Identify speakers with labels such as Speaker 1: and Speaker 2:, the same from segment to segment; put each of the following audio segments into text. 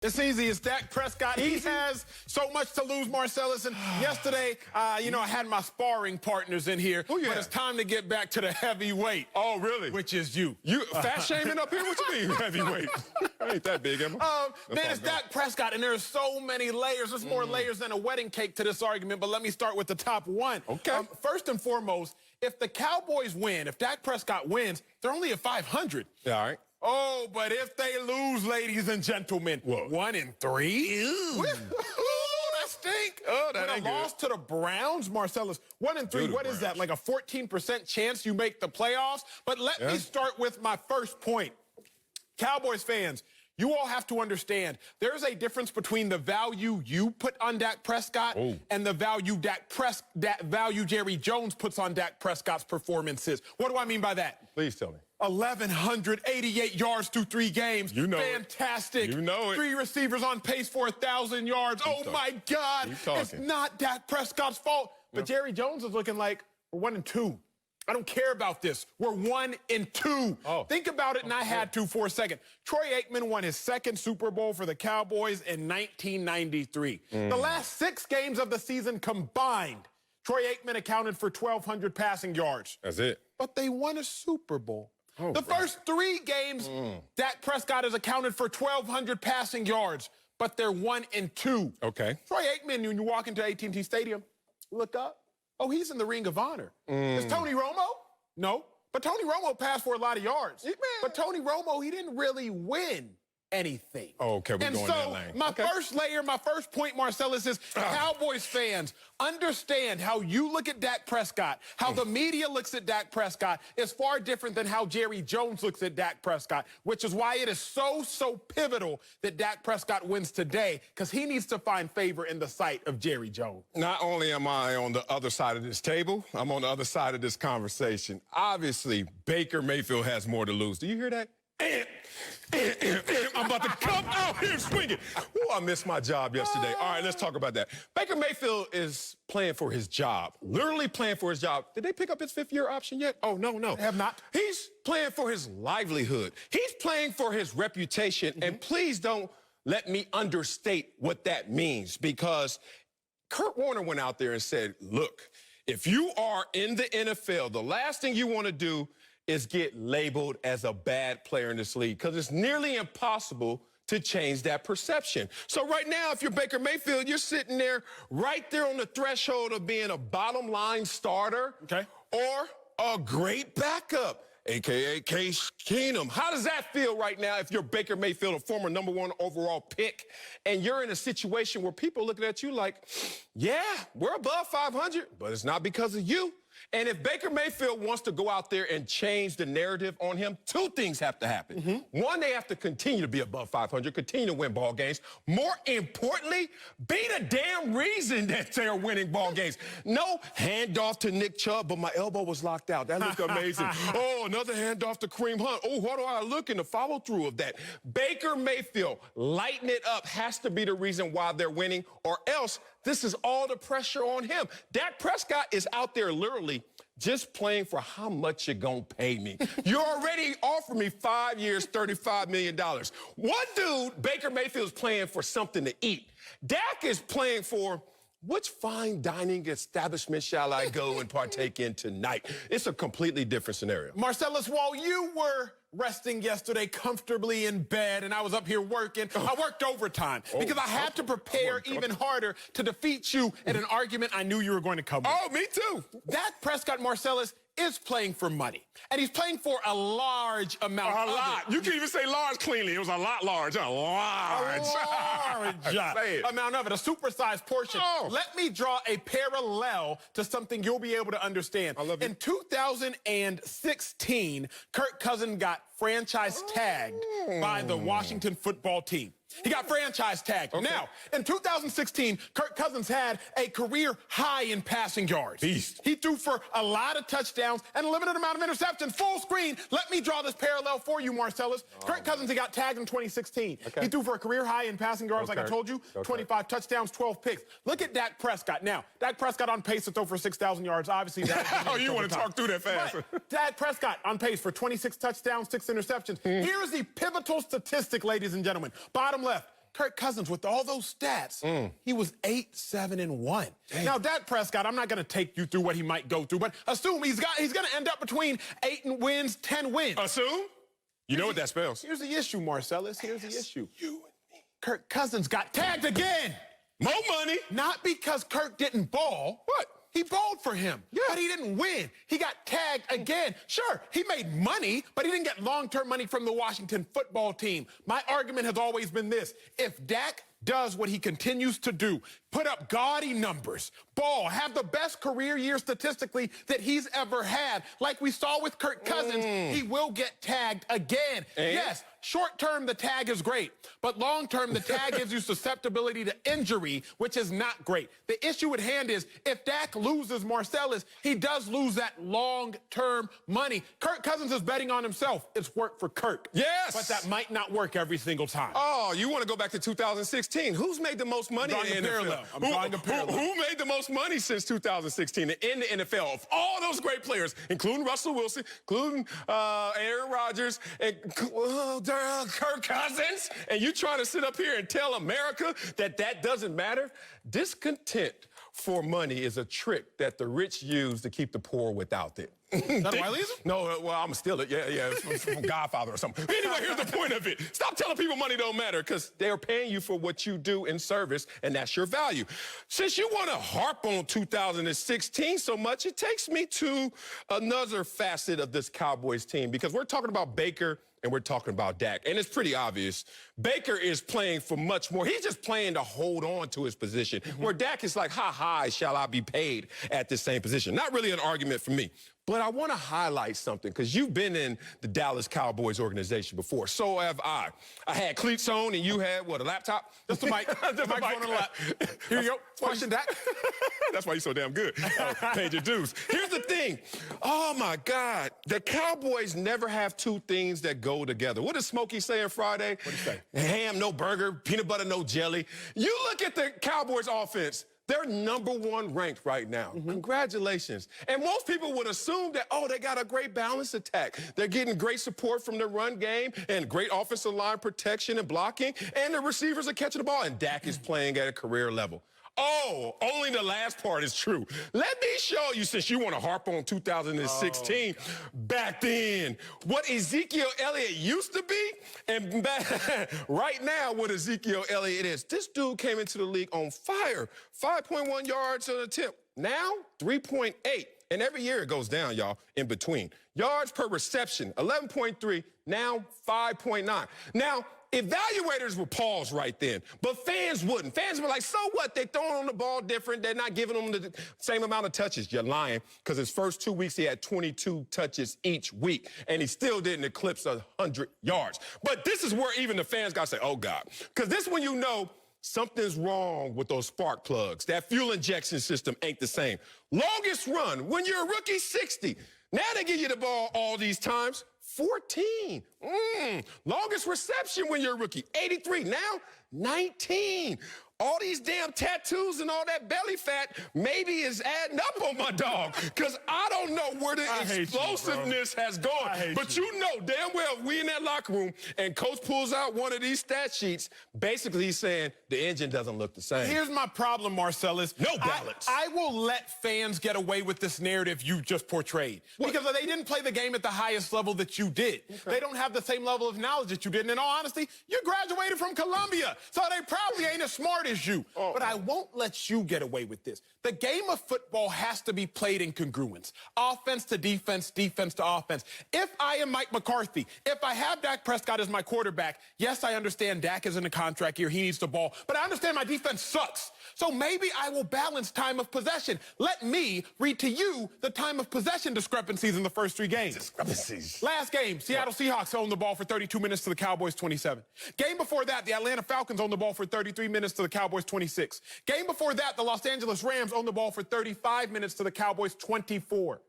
Speaker 1: It's easy. It's Dak Prescott. He has so much to lose, Marcellus. And yesterday, I had my sparring partners in here.
Speaker 2: Oh, yeah.
Speaker 1: But it's time to get back to the heavyweight.
Speaker 2: Oh, really?
Speaker 1: Which is you.
Speaker 2: You fat shaming up here? What you mean heavyweight? I ain't that big, am I?
Speaker 1: Man, it's Dak Prescott, and there's so many layers. There's more layers than a wedding cake to this argument, but let me start with the top one.
Speaker 2: Okay.
Speaker 1: First and foremost, if the Cowboys win, if Dak Prescott wins, they're only at 500.
Speaker 2: Yeah, all right.
Speaker 1: Oh, but if they lose, ladies and gentlemen,
Speaker 2: Whoa.
Speaker 1: 1-3? Ooh, that stink.
Speaker 2: Oh, that ain't
Speaker 1: good. Loss to the Browns, Marcellus, 1-3. What is that, like a 14% chance you make the playoffs? But let me start with my first point. Cowboys fans, you all have to understand, there's a difference between the value you put on Dak Prescott and the value Jerry Jones puts on Dak Prescott's performances. What do I mean by that?
Speaker 2: Please tell me.
Speaker 1: 1,188 yards through 3 games.
Speaker 2: You know
Speaker 1: Fantastic.
Speaker 2: it. You know it.
Speaker 1: 3 receivers on pace for 1,000 yards. My God. It's not Dak Prescott's fault. But Jerry Jones is looking like we're 1-2. I don't care about this. We're 1-2. Think about it, and I had to for a second. Troy Aikman won his second Super Bowl for the Cowboys in 1993. The last 6 games of the season combined, Troy Aikman accounted for 1,200 passing yards.
Speaker 2: That's it.
Speaker 1: But they won a Super Bowl. The first 3 games, Dak Prescott has accounted for 1,200 passing yards, but they're 1-2.
Speaker 2: Okay.
Speaker 1: Troy Aikman, when you walk into AT&T Stadium, look up. Oh, he's in the Ring of Honor. Is Tony Romo? No. But Tony Romo passed for a lot of yards. But Tony Romo, he didn't really win anything.
Speaker 2: Okay, we're going that lane.
Speaker 1: My first layer, my first point, Marcellus, is Cowboys fans, understand how you look at Dak Prescott, how the media looks at Dak Prescott is far different than how Jerry Jones looks at Dak Prescott, which is why it is so pivotal that Dak Prescott wins today, because he needs to find favor in the sight of Jerry Jones.
Speaker 2: Not only am I on the other side of this table, I'm on the other side of this conversation. Obviously, Baker Mayfield has more to lose. Do you hear that? I'm about to come out here swinging. Oh, I missed my job yesterday. All right, let's talk about that. Baker Mayfield is playing for his job, literally playing for his job. Did they pick up his 5th-year option yet? Oh, no.
Speaker 1: They have not.
Speaker 2: He's playing for his livelihood. He's playing for his reputation, and please don't let me understate what that means, because Kurt Warner went out there and said, look, if you are in the NFL, the last thing you want to do is get labeled as a bad player in this league, because it's nearly impossible to change that perception. So right now, if you're Baker Mayfield, you're sitting there right there on the threshold of being a bottom line starter or a great backup, a.k.a. Case Keenum. How does that feel right now if you're Baker Mayfield, a former #1 overall pick, and you're in a situation where people are looking at you like, yeah, we're above 500, but it's not because of you. And if Baker Mayfield wants to go out there and change the narrative on him, 2 things have to happen. One, they have to continue to be above 500, continue to win ball games. More importantly, be the damn reason that they're winning ball games. No handoff to Nick Chubb, but my elbow was locked out. That looked amazing. Oh, another handoff to Kareem Hunt. Oh, what do I look in the follow-through of that? Baker Mayfield, lighten it up, has to be the reason why they're winning, or else this is all the pressure on him. Dak Prescott is out there literally just playing for how much you're going to pay me. You already offered me 5 years, $35 million. One dude, Baker Mayfield's playing for something to eat. Dak is playing for, which fine dining establishment shall I go and partake in tonight? It's a completely different scenario.
Speaker 1: Marcellus, while you were resting yesterday comfortably in bed and I was up here working, I worked overtime because I had to prepare even harder to defeat you in an argument I knew you were going to come with.
Speaker 2: Oh, me too.
Speaker 1: Dak Prescott, Marcellus, is playing for money. And he's playing for a large amount of it.
Speaker 2: You can even say large cleanly. It was a lot large. A large
Speaker 1: amount of it, a supersized portion. Let me draw a parallel to something you'll be able to understand.
Speaker 2: I love it.
Speaker 1: In 2016, Kirk Cousins got franchise tagged by the Washington football team. He got franchise tagged. Now, in 2016, Kirk Cousins had a career high in passing yards.
Speaker 2: Beast.
Speaker 1: He threw for a lot of touchdowns and a limited amount of interceptions. Full screen. Let me draw this parallel for you, Marcellus. Kirk Cousins, he got tagged in 2016. He threw for a career high in passing yards, like I told you. 25 touchdowns, 12 picks. Look at Dak Prescott. Now, Dak Prescott on pace to throw for 6,000 yards. Obviously, that
Speaker 2: you want to talk through that fast.
Speaker 1: Right. Dak Prescott on pace for 26 touchdowns, 6 interceptions. Here's the pivotal statistic, ladies and gentlemen. Bottom left. Kirk Cousins, with all those stats, he was 8-7-1.
Speaker 2: Damn.
Speaker 1: Now, Dak Prescott, I'm not going to take you through what he might go through, but assume he's going to end up between 8 wins, 10 wins.
Speaker 2: Assume? You know what that spells.
Speaker 1: Here's the issue, Marcellus. Here's the issue.
Speaker 2: You and me.
Speaker 1: Kirk Cousins got tagged again.
Speaker 2: More money.
Speaker 1: Not because Kirk didn't ball.
Speaker 2: What?
Speaker 1: He balled for him, but he didn't win. He got tagged again. Sure, he made money, but he didn't get long-term money from the Washington football team. My argument has always been this. If Dak does what he continues to do, put up gaudy numbers, ball, have the best career year statistically that he's ever had, like we saw with Kirk Cousins, he will get tagged again.
Speaker 2: And?
Speaker 1: Yes, short-term, the tag is great, but long-term, the tag gives you susceptibility to injury, which is not great. The issue at hand is if Dak loses Marcellus, he does lose that long-term money. Kirk Cousins is betting on himself. It's worked for Kirk.
Speaker 2: Yes.
Speaker 1: But that might not work every single time.
Speaker 2: Oh, you want to go back to 2016. Who's made the most money in the NFL?
Speaker 1: I'm drawing a parallel.
Speaker 2: Who made the most money since 2016 in the NFL? Of all those great players, including Russell Wilson, including Aaron Rodgers, and Kirk Cousins, and you trying to sit up here and tell America that that doesn't matter? Discontent for money is a trick that the rich use to keep the poor without it.
Speaker 1: Is that Wileyism?
Speaker 2: No, well, I'm steal it. Yeah, it's from Godfather or something. Anyway, here's the point of it. Stop telling people money don't matter because they're paying you for what you do in service, and that's your value. Since you want to harp on 2016 so much, it takes me to another facet of this Cowboys team because we're talking about Baker and we're talking about Dak. And it's pretty obvious. Baker is playing for much more. He's just playing to hold on to his position, where Dak is like, how high shall I be paid at this same position? Not really an argument for me. But I want to highlight something, because you've been in the Dallas Cowboys organization before. So have I. I had cleats on, and you had, what, a laptop?
Speaker 1: Just the mic. The microphone on the lap. Here you go. Question, Dak.
Speaker 2: That's why you're so damn good. Paid your dues. Here's the thing. Oh, my God. The Cowboys never have two things that go together. What does Smokey say on Friday?
Speaker 1: What did he say?
Speaker 2: Ham, no burger, peanut butter, no jelly. You look at the Cowboys offense. They're #1 ranked right now. Congratulations. And most people would assume that, oh, they got a great balanced attack. They're getting great support from the run game and great offensive line protection and blocking, and the receivers are catching the ball, and Dak is playing at a career level. Oh, only the last part is true. Let me show you, since you want to harp on 2016, back then, what Ezekiel Elliott used to be, and right now what Ezekiel Elliott is. This dude came into the league on fire, 5.1 yards on attempt. Now, 3.8. And every year it goes down, y'all, in between. Yards per reception, 11.3, now 5.9. Now, evaluators would pause right then, but fans wouldn't. Fans were like, so what? They're throwing on the ball different. They're not giving them the same amount of touches. You're lying, because his first 2 weeks, he had 22 touches each week, and he still didn't eclipse 100 yards. But this is where even the fans got to say, oh, God, because this is when you know something's wrong with those spark plugs. That fuel injection system ain't the same. Longest run, when you're a rookie, 60. Now they give you the ball all these times, 14. Longest reception when you're a rookie, 83. Now, 19. All these damn tattoos and all that belly fat maybe is adding up on my dog, because I don't know where the explosiveness has gone. But you know damn well if we in that locker room and coach pulls out one of these stat sheets, basically he's saying the engine doesn't look the same.
Speaker 1: Here's my problem, Marcellus.
Speaker 2: No balance.
Speaker 1: I will let fans get away with this narrative you just portrayed.
Speaker 2: What?
Speaker 1: Because they didn't play the game at the highest level that you did. Okay. They don't have the same level of knowledge that you did. And in all honesty, you graduated from Columbia, so they probably ain't as smart as you. But I won't let you get away with this. The game of football has to be played in congruence. Offense to defense, defense to offense. If I am Mike McCarthy, if I have Dak Prescott as my quarterback, yes, I understand Dak is in a contract year. He needs the ball. But I understand my defense sucks. So maybe I will balance time of possession. Let me read to you the time of possession discrepancies in the first 3 games.
Speaker 2: Discrepancies.
Speaker 1: Last game, Seattle Seahawks owned the ball for 32 minutes to the Cowboys 27. Game before that, the Atlanta Falcons owned the ball for 33 minutes to the Cowboys 26. Game before that, the Los Angeles Rams owned the ball for 35 minutes to the Cowboys 24.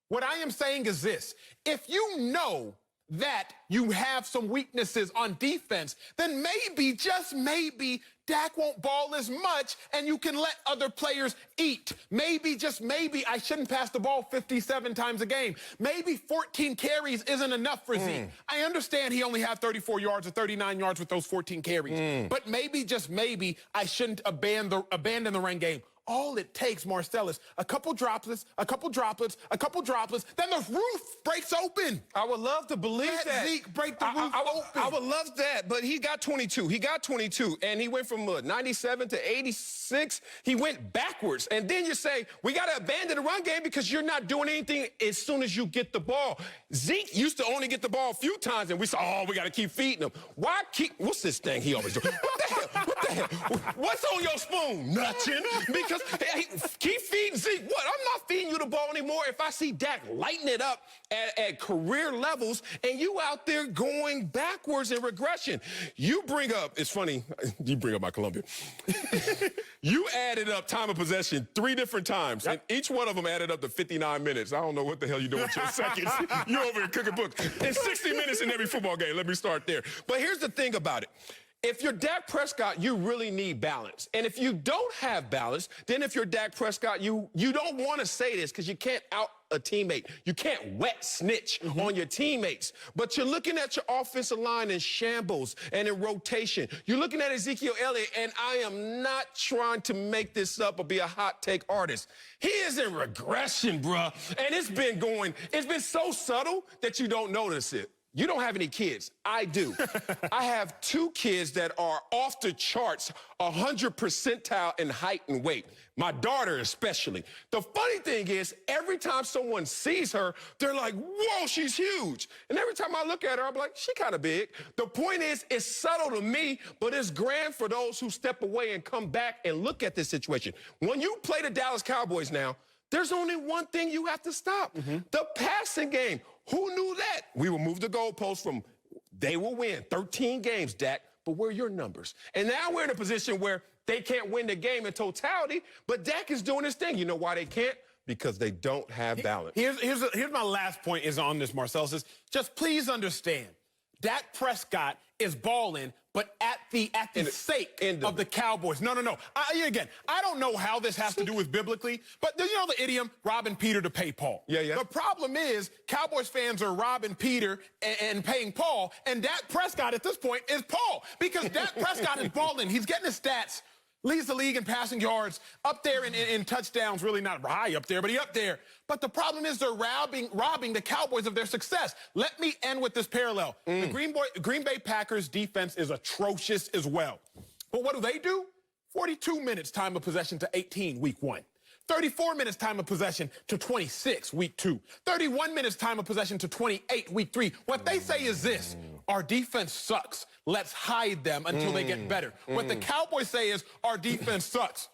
Speaker 1: What I am saying is this. If you know that you have some weaknesses on defense, then maybe, just maybe, Dak won't ball as much and you can let other players eat. Maybe, just maybe, I shouldn't pass the ball 57 times a game. Maybe 14 carries isn't enough for Zeke. I understand he only had 34 yards or 39 yards with those 14 carries. But maybe, just maybe, I shouldn't abandon the run game. All it takes, Marcellus, a couple droplets, a couple droplets, a couple droplets, then the roof breaks open.
Speaker 2: I would love to believe that.
Speaker 1: Zeke break the roof open.
Speaker 2: I would love that, but he got 22. He got 22, and he went from 97 to 86. He went backwards. And then you say, we got to abandon the run game because you're not doing anything as soon as you get the ball. Zeke used to only get the ball a few times, and we said, oh, we got to keep feeding him. Why keep, what's this thing he always do? What the hell? What the hell? What's on your spoon? Nothing. Because hey, keep feeding Zeke. What? I'm not feeding you the ball anymore if I see Dak lighting it up at career levels and you out there going backwards in regression. You bring up, it's funny, you bring up my Columbia. You added up time of possession 3 different times, and each one of them added up to 59 minutes. I don't know what the hell you're doing with your seconds. You're over here cooking books. And 60 minutes in every football game. Let me start there. But here's the thing about it. If you're Dak Prescott, you really need balance. And if you don't have balance, then if you're Dak Prescott, you don't want to say this because you can't out a teammate. You can't wet snitch on your teammates. But you're looking at your offensive line in shambles and in rotation. You're looking at Ezekiel Elliott, and I am not trying to make this up or be a hot take artist. He is in regression, bruh. And it's been so subtle that you don't notice it. You don't have any kids. I do. I have 2 kids that are off the charts, 100 percentile in height and weight. My daughter especially. The funny thing is, every time someone sees her, they're like, whoa, she's huge. And every time I look at her, I'm like, she kind of big. The point is, it's subtle to me, but it's grand for those who step away and come back and look at this situation. When you play the Dallas Cowboys now, there's only one thing you have to stop, the passing game. Who knew that? We will move the goalpost from they will win 13 games, Dak, but where are your numbers? And now we're in a position where they can't win the game in totality, but Dak is doing his thing. You know why they can't? Because they don't have balance.
Speaker 1: Here's my last point is on this, Marcellus. Just please understand, Dak Prescott is balling, but at the sake of the Cowboys. No. Again, I don't know how this has to do with biblically, but you know the idiom, robbing Peter to pay Paul.
Speaker 2: Yeah.
Speaker 1: The problem is Cowboys fans are robbing Peter and paying Paul, and Dak Prescott at this point is Paul because Dak Prescott is balling. He's getting his stats. Leads the league in passing yards, up there in touchdowns, really not high up there, but he's up there. But the problem is they're robbing the Cowboys of their success. Let me end with this parallel. The Green Bay Packers defense is atrocious as well. But what do? 42 minutes time of possession to 18 week 1. 34 minutes time of possession to 26 week 2. 31 minutes time of possession to 28 week 3. What they say is this: our defense sucks. Let's hide them until they get better. What the Cowboys say is our defense sucks.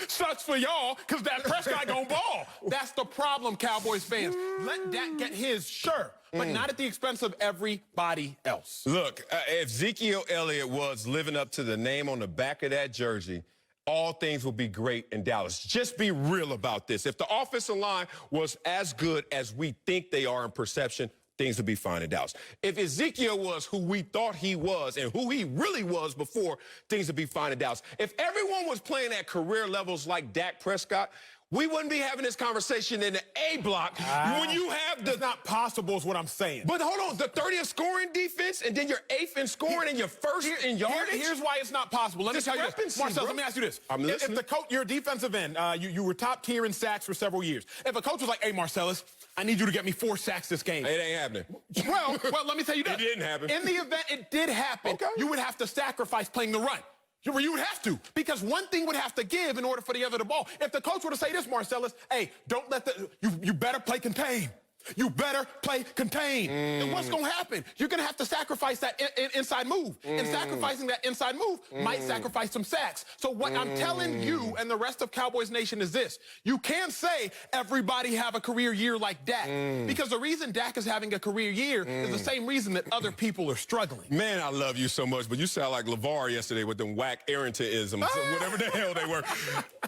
Speaker 1: Sucks for y'all because Dak Prescott gonna ball. That's the problem, Cowboys fans. Let Dak get his, sure, but not at the expense of everybody else.
Speaker 2: Look, if Ezekiel Elliott was living up to the name on the back of that jersey, all things will be great in Dallas. Just be real about this. If the offensive line was as good as we think they are in perception, things would be fine in Dallas. If Ezekiel was who we thought he was and who he really was before, things would be fine in Dallas. If everyone was playing at career levels like Dak Prescott, we wouldn't be having this conversation in the A block when you have the...
Speaker 1: It's not possible is what I'm saying.
Speaker 2: But hold on, the 30th scoring defense and then your 8th in scoring and your 1st in yardage?
Speaker 1: Here's why it's not possible. Let me tell you this. Marcel, let me ask you this.
Speaker 2: I'm listening.
Speaker 1: If the coach, you're a defensive end, you were top tier in sacks for several years. If a coach was like, hey, Marcellus, I need you to get me 4 sacks this game.
Speaker 2: It ain't happening.
Speaker 1: Well, let me tell you this.
Speaker 2: It didn't happen.
Speaker 1: In the event it did happen, you would have to sacrifice playing the run. You would have to, because one thing would have to give in order for the other to ball. If the coach were to say this, Marcellus, hey, don't let you better play contain. You better play contain. And what's going to happen? You're going to have to sacrifice that inside move. And sacrificing that inside move might sacrifice some sacks. So what I'm telling you and the rest of Cowboys Nation is this. You can't say everybody have a career year like Dak. Because the reason Dak is having a career year is the same reason that other people are struggling.
Speaker 2: Man, I love you so much, but you sound like LeVar yesterday with them whack Arrington-isms, whatever the hell they were.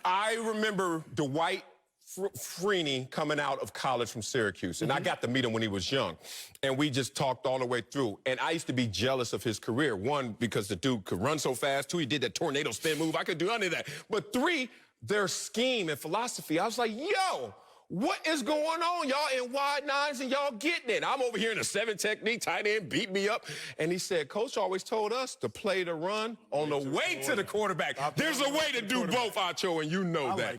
Speaker 2: I remember Dwight Freeney coming out of college from Syracuse, and I got to meet him when he was young, and we just talked all the way through. And I used to be jealous of his career. One, because the dude could run so fast. Two, he did that tornado spin move. I could do none of that. But three, their scheme and philosophy. I was like, yo, what is going on? Y'all in wide nines and y'all getting it. I'm over here in a 7 technique, tight end, beat me up. And he said, Coach always told us to play the run on the way to the quarterback. There's a way to do both, Acho, and you know that.